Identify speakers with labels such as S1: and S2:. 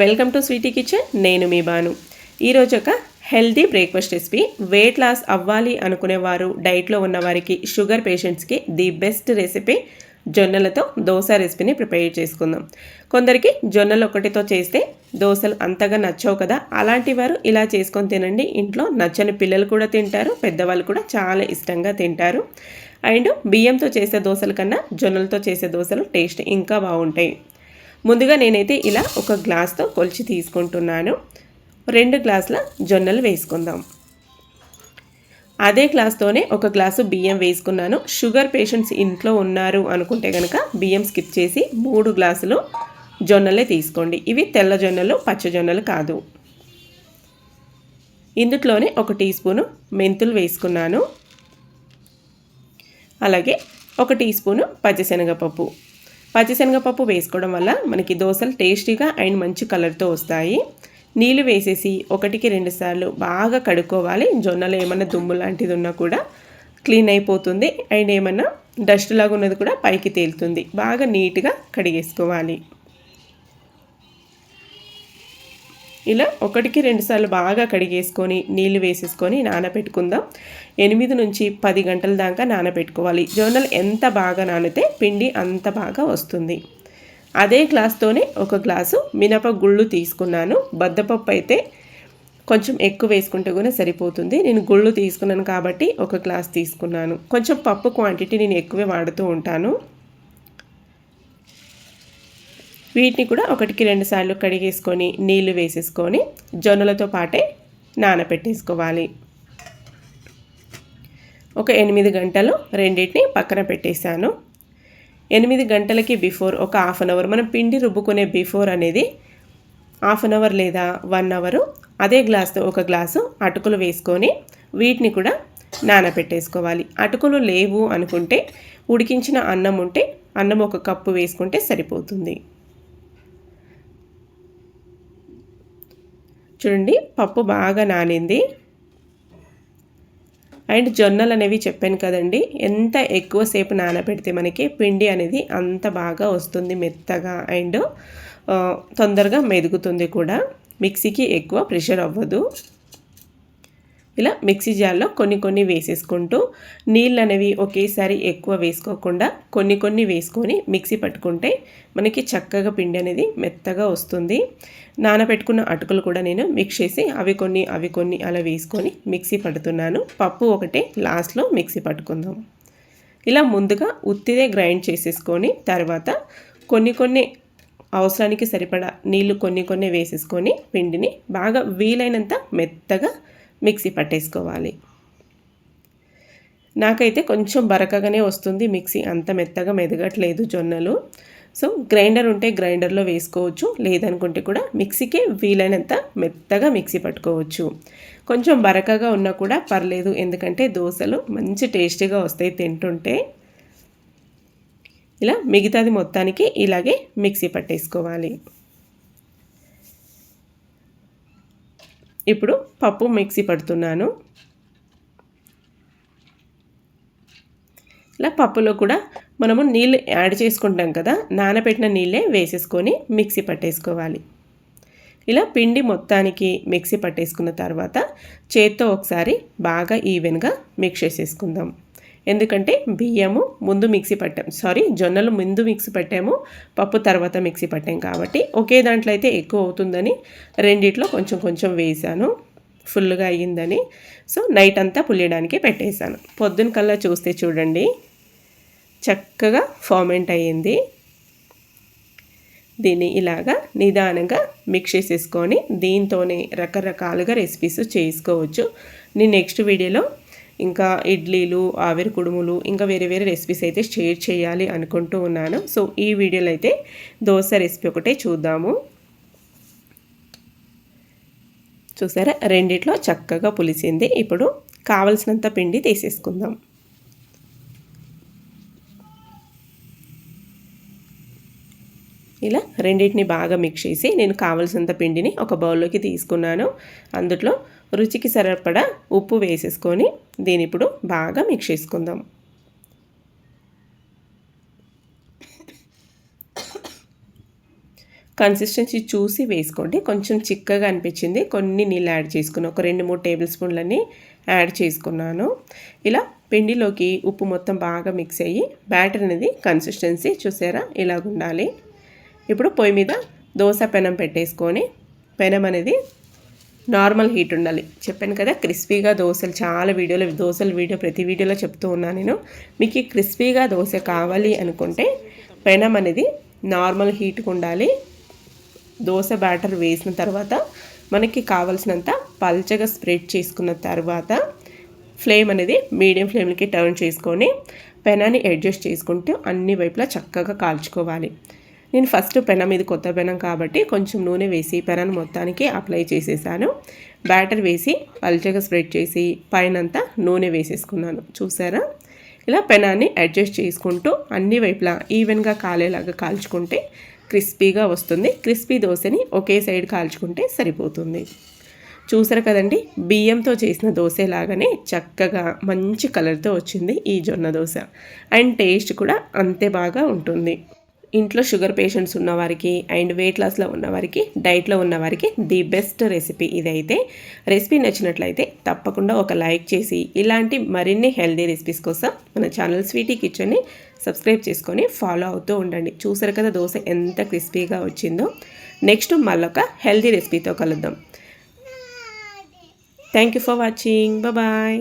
S1: Welcome to Sweety kitchen. నేను మీ బాను. ఈరోజు ఒక healthy breakfast recipe. Weight loss అవ్వాలి అనుకునేవారు, డైట్లో ఉన్నవారికి, షుగర్ పేషెంట్స్కి ది బెస్ట్ రెసిపీ జొన్నలతో దోశ రెసిపీని ప్రిపేర్ చేసుకుందాం. కొందరికి జొన్నలు ఒకటితో చేస్తే దోశలు అంతగా నచ్చవు కదా, అలాంటి వారు ఇలా చేసుకొని తినండి. ఇంట్లో నచ్చని పిల్లలు కూడా తింటారు, పెద్దవాళ్ళు కూడా చాలా ఇష్టంగా తింటారు. అండ్ బియ్యంతో చేసే దోశల కన్నా జొన్నలతో చేసే దోశలు టేస్ట్ ఇంకా బాగుంటాయి. ముందుగా నేనైతే ఇలా ఒక గ్లాస్తో కొలిచి తీసుకుంటున్నాను. 2 గ్లాసుల జొన్నలు వేసుకుందాం. అదే గ్లాస్తోనే ఒక గ్లాసు బియ్యం వేసుకున్నాను. షుగర్ పేషెంట్స్ ఇంట్లో ఉన్నారు అనుకుంటే కనుక బియ్యం స్కిప్ చేసి 3 గ్లాసులు జొన్నలే తీసుకోండి. ఇవి తెల్ల జొన్నలు, పచ్చ జొన్నలు కాదు. ఇందులోనే 1 టీ స్పూను మెంతులు వేసుకున్నాను. అలాగే 1 టీ స్పూను పచ్చిశనగపప్పు. పచ్చిశనగపప్పు వేసుకోవడం వల్ల మనకి దోశలు టేస్టీగా అండ్ మంచి కలర్తో వస్తాయి. నీళ్ళు వేసేసి 1కి 2 సార్లు బాగా కడుక్కోవాలి. జొన్నలో ఏమన్నా దుమ్ము లాంటిది ఉన్నా కూడా క్లీన్ అయిపోతుంది. అండ్ ఏమన్నా డస్ట్ లాగా ఉన్నది కూడా పైకి తేలుతుంది. బాగా నీట్గా కడిగేసుకోవాలి. ఇలా 1కి 2 సార్లు బాగా కడిగేసుకొని నీళ్ళు వేసేసుకొని నానబెట్టుకుందాం. 8 నుంచి 10 గంటల దాకా నానబెట్టుకోవాలి. జొన్నలు ఎంత బాగా నానితే పిండి అంత బాగా వస్తుంది. అదే గ్లాస్తోనే 1 గ్లాసు మినపగుళ్ళు తీసుకున్నాను. బద్దపప్పు అయితే కొంచెం ఎక్కువ వేసుకుంటే కూడా సరిపోతుంది. నేను గుళ్ళు తీసుకున్నాను కాబట్టి 1 గ్లాస్ తీసుకున్నాను. కొంచెం పప్పు క్వాంటిటీ నేను ఎక్కువే వాడుతూ ఉంటాను. వీటిని కూడా 1కి 2 సార్లు కడిగేసుకొని నీళ్లు వేసేసుకొని జొన్నలతో పాటే నానబెట్టేసుకోవాలి. ఒక 8 గంటలు రెండింటిని పక్కన పెట్టేశాను. 8 గంటలకి బిఫోర్ ఒక హాఫ్ అన్ అవర్, మనం పిండి రుబ్బుకునే బిఫోర్ అనేది హాఫ్ అన్ అవర్ లేదా 1 అవరు అదే గ్లాస్తో 1 గ్లాసు అటుకులు వేసుకొని వీటిని కూడా నానబెట్టేసుకోవాలి. అటుకులు లేవు అనుకుంటే ఉడికించిన అన్నం ఉంటే అన్నం 1 కప్పు వేసుకుంటే సరిపోతుంది. చూడండి, పప్పు బాగా నానింది. అండ్ జొన్నలు అనేవి చెప్పాను కదండి, ఎంత ఎక్కువసేపు నానబెడితే మనకి పిండి అనేది అంత బాగా వస్తుంది, మెత్తగా అండ్ తొందరగా మెదుగుతుంది కూడా. మిక్సీకి ఎక్కువ ప్రెషర్ అవ్వదు. ఇలా మిక్సీ జార్లో కొన్ని వేసేసుకుంటూ నీళ్ళు అనేవి ఒకేసారి ఎక్కువ వేసుకోకుండా కొన్ని వేసుకొని మిక్సీ పట్టుకుంటే మనకి చక్కగా పిండి అనేది మెత్తగా వస్తుంది. నానబెట్టుకున్న అటుకులు కూడా నేను మిక్స్ చేసి అవి కొన్ని అలా వేసుకొని మిక్సీ పడుతున్నాను. పప్పు ఒకటే లాస్ట్లో మిక్సీ పట్టుకుందాం. ఇలా ముందుగా ఉత్తిదే గ్రైండ్ చేసేసుకొని తర్వాత కొన్ని అవసరానికి సరిపడా నీళ్ళు కొన్ని వేసేసుకొని పిండిని బాగా వీలైనంత మెత్తగా మిక్సీ పట్టేసుకోవాలి. నాకైతే కొంచెం బరకగానే వస్తుంది మిక్సీ, అంత మెత్తగా మెదగట్లేదు జొన్నలు. సో గ్రైండర్ ఉంటే గ్రైండర్లో వేసుకోవచ్చు, లేదనుకుంటే కూడా మిక్సీకి వీలైనంత మెత్తగా మిక్సీ పట్టుకోవచ్చు. కొంచెం బరకగా ఉన్నా కూడా పర్లేదు, ఎందుకంటే దోశలు మంచి టేస్టీగా వస్తాయి తింటుంటే. ఇలా మిగతాది మొత్తానికి ఇలాగే మిక్సీ పట్టేసుకోవాలి. ఇప్పుడు పప్పు మిక్సీ పడుతున్నాను. ఇలా పప్పులో కూడా మనము నీళ్ళు యాడ్ చేసుకుంటాం కదా, నానబెట్టిన నీళ్ళే వేసేసుకొని మిక్సీ పట్టేసుకోవాలి. ఇలా పిండి మొత్తానికి మిక్సీ పట్టేసుకున్న తర్వాత చేత్తో ఒకసారి బాగా ఈవెన్గా మిక్స్ చేసేసుకుందాం. ఎందుకంటే బియ్యము ముందు మిక్సీ పట్టాం, జొన్నలు ముందు మిక్సీ పట్టాము, పప్పు తర్వాత మిక్సీ పట్టాం కాబట్టి ఒకే దాంట్లో అయితే ఎక్కువ అవుతుందని రెండిట్లో కొంచెం వేసాను, ఫుల్గా అయ్యిందని. సో నైట్ అంతా పులియడానికి పెట్టేశాను. పొద్దున కల్లా చూస్తే చూడండి చక్కగా ఫార్మెంట్ అయ్యింది. దీన్ని ఇలాగా నిదానంగా మిక్స్ చేసేసుకొని దీంతోనే రకరకాలుగా రెసిపీస్ చేసుకోవచ్చు. నేను నెక్స్ట్ వీడియోలో ఇంకా ఇడ్లీలు, ఆవిరి కుడుములు, ఇంకా వేరే రెసిపీస్ అయితే షేర్ చేయాలి అనుకుంటూ ఉన్నాను. సో ఈ వీడియోలో అయితే దోశ రెసిపీ ఒకటే చూద్దాము. చూసారా, రెండిట్లో చక్కగా పులిసింది. ఇప్పుడు కావలసినంత పిండి తీసేసుకుందాం. ఇలా రెండింటిని బాగా మిక్స్ చేసి నేను కావలసినంత పిండిని ఒక బౌల్లోకి తీసుకున్నాను. అందులో రుచికి సరిపడా ఉప్పు వేసేసుకొని దీని ఇప్పుడు బాగా మిక్స్ చేసుకుందాం. కన్సిస్టెన్సీ చూసి వేసుకోండి. కొంచెం చిక్కగా అనిపించింది, కొన్ని నీళ్ళు యాడ్ చేసుకున్నాను. ఒక 2-3 టేబుల్ స్పూన్లని యాడ్ చేసుకున్నాను. ఇలా పిండిలోకి ఉప్పు మొత్తం బాగా మిక్స్ అయ్యి బ్యాటర్ అనేది కన్సిస్టెన్సీ చూసారా ఇలాగ ఉండాలి. ఇప్పుడు పొయ్యి మీద దోశ పెనం పెట్టేసుకొని, పెనం అనేది నార్మల్ హీట్ ఉండాలి. చెప్పాను కదా క్రిస్పీగా దోశలు, చాలా వీడియోలో దోశల వీడియో ప్రతి వీడియోలో చెప్తూ ఉన్నాను నేను. మీకు ఈ క్రిస్పీగా దోశ కావాలి అనుకుంటే పెనం అనేది నార్మల్ హీట్గా ఉండాలి. దోశ బ్యాటర్ వేసిన తర్వాత మనకి కావాల్సినంత పల్చగా స్ప్రెడ్ చేసుకున్న తర్వాత ఫ్లేమ్ అనేది మీడియం ఫ్లేమ్కి టర్న్ చేసుకొని పెనాన్ని అడ్జస్ట్ చేసుకుంటూ అన్ని వైపులా చక్కగా కాల్చుకోవాలి. నేను ఫస్ట్ పెనం ఇది కొత్త పెనం కాబట్టి కొంచెం నూనె వేసి పెనాన్ని మొత్తానికి అప్లై చేసేసాను. బ్యాటర్ వేసి పల్చగా స్ప్రెడ్ చేసి పైనంతా నూనె వేసేసుకున్నాను. చూసారా ఇలా పెనాన్ని అడ్జస్ట్ చేసుకుంటూ అన్ని వైపులా ఈవెన్గా కాలేలాగా కాల్చుకుంటే క్రిస్పీగా వస్తుంది. క్రిస్పీ దోశని ఒకే సైడ్ కాల్చుకుంటే సరిపోతుంది. చూసారు కదండి, బియ్యంతో చేసిన దోశ లాగానే చక్కగా మంచి కలర్తో వచ్చింది ఈ జొన్న దోశ. అండ్ టేస్ట్ కూడా అంతే బాగా ఉంటుంది. ఇంట్లో షుగర్ పేషెంట్స్ ఉన్నవారికి అండ్ వెయిట్ లాస్లో ఉన్నవారికి, డైట్లో ఉన్నవారికి ది బెస్ట్ రెసిపీ ఇదైతే. రెసిపీ నచ్చినట్లయితే తప్పకుండా ఒక లైక్ చేసి ఇలాంటి మరిన్ని హెల్దీ రెసిపీస్ కోసం మన ఛానల్ స్వీటీ కిచెన్ని సబ్స్క్రైబ్ చేసుకొని ఫాలో అవుతూ ఉండండి. చూసారు కదా దోశ ఎంత క్రిస్పీగా వచ్చిందో. నెక్స్ట్ మళ్ళొక హెల్దీ రెసిపీతో కలుద్దాం. Thank you for watching. Bye.